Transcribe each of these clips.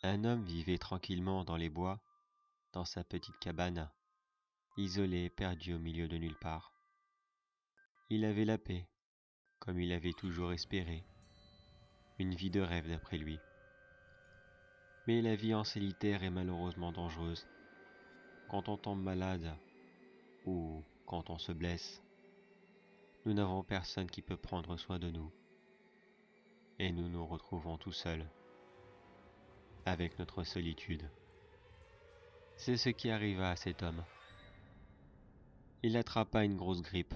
Un homme vivait tranquillement dans les bois, dans sa petite cabane, isolé et perdu au milieu de nulle part. Il avait la paix, comme il avait toujours espéré, une vie de rêve d'après lui. Mais la vie en solitaire est malheureusement dangereuse. Quand on tombe malade ou quand on se blesse, nous n'avons personne qui peut prendre soin de nous et nous nous retrouvons tout seuls, avec notre solitude. C'est ce qui arriva à cet homme. Il attrapa une grosse grippe.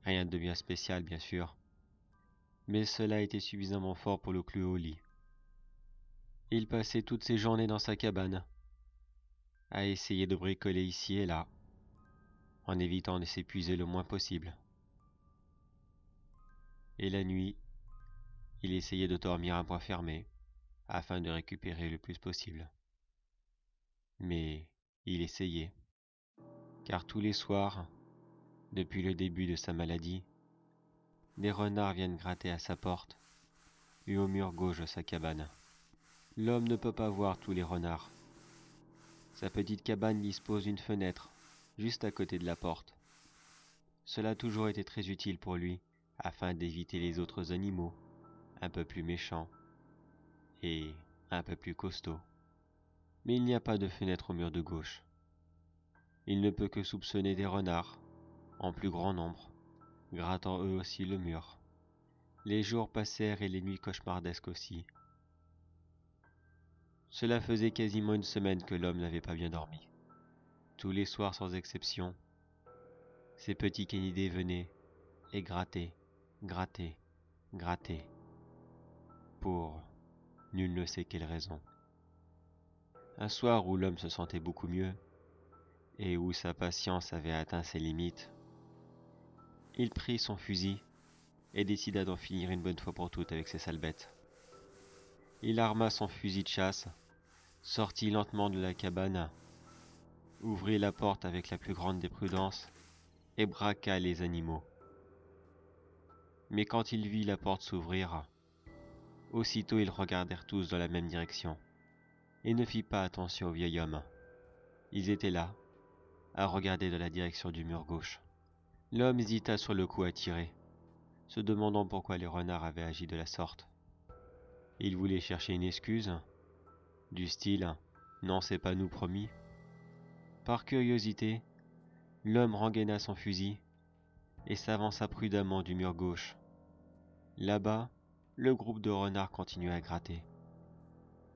Rien de bien spécial, bien sûr, mais cela était suffisamment fort pour le clouer au lit. Il passait toutes ses journées dans sa cabane, à essayer de bricoler ici et là, en évitant de s'épuiser le moins possible. Et la nuit, il essayait de dormir à point fermé, afin de récupérer le plus possible. Mais il essayait, car tous les soirs, depuis le début de sa maladie, des renards viennent gratter à sa porte et au mur gauche de sa cabane. L'homme ne peut pas voir tous les renards. Sa petite cabane dispose d'une fenêtre, juste à côté de la porte. Cela a toujours été très utile pour lui, afin d'éviter les autres animaux, un peu plus méchants et un peu plus costauds. Mais il n'y a pas de fenêtre au mur de gauche. Il ne peut que soupçonner des renards, en plus grand nombre, grattant eux aussi le mur. Les jours passèrent et les nuits cauchemardesques aussi. Cela faisait quasiment une semaine que l'homme n'avait pas bien dormi. Tous les soirs sans exception, ces petits canidés venaient et grattaient, grattaient, grattaient, pour nul ne sait quelle raison. Un soir où l'homme se sentait beaucoup mieux, et où sa patience avait atteint ses limites, il prit son fusil et décida d'en finir une bonne fois pour toutes avec ces sales bêtes. Il arma son fusil de chasse, sortit lentement de la cabane, ouvrit la porte avec la plus grande des prudences et braqua les animaux. Mais quand il vit la porte s'ouvrir, aussitôt ils regardèrent tous dans la même direction et ne fit pas attention au vieil homme. Ils étaient là, à regarder dans la direction du mur gauche. L'homme hésita sur le coup à tirer, se demandant pourquoi les renards avaient agi de la sorte. Il voulait chercher une excuse, du style « Non, c'est pas nous promis ». Par curiosité, l'homme rengaina son fusil et s'avança prudemment du mur gauche. Là-bas, le groupe de renards continuait à gratter.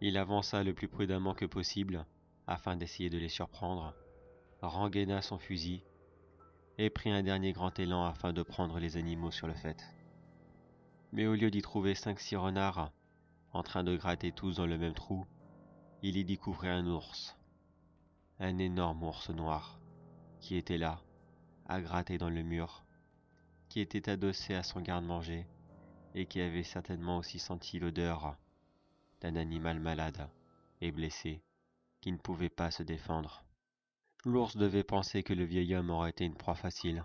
Il avança le plus prudemment que possible, afin d'essayer de les surprendre, rengaina son fusil et prit un dernier grand élan afin de prendre les animaux sur le fait. Mais au lieu d'y trouver 5-6 renards, en train de gratter tous dans le même trou, il y découvrait un ours. Un énorme ours noir, qui était là, à gratter dans le mur, qui était adossé à son garde-manger, et qui avait certainement aussi senti l'odeur d'un animal malade et blessé, qui ne pouvait pas se défendre. L'ours devait penser que le vieil homme aurait été une proie facile,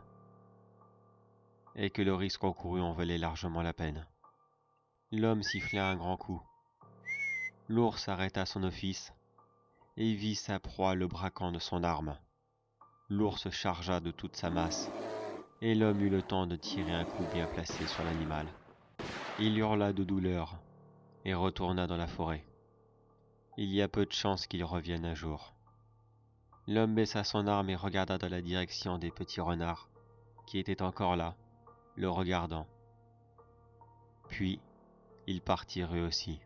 et que le risque encouru en valait largement la peine. L'homme siffla un grand coup. L'ours arrêta son office, et vit sa proie le braquant de son arme. L'ours chargea de toute sa masse, et l'homme eut le temps de tirer un coup bien placé sur l'animal. Il hurla de douleur, et retourna dans la forêt. Il y a peu de chances qu'il revienne un jour. L'homme baissa son arme et regarda dans la direction des petits renards, qui étaient encore là, le regardant. Puis, ils partirent eux aussi.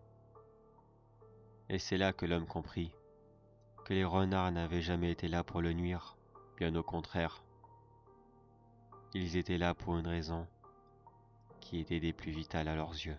Et c'est là que l'homme comprit que les renards n'avaient jamais été là pour le nuire, bien au contraire. Ils étaient là pour une raison qui était des plus vitales à leurs yeux.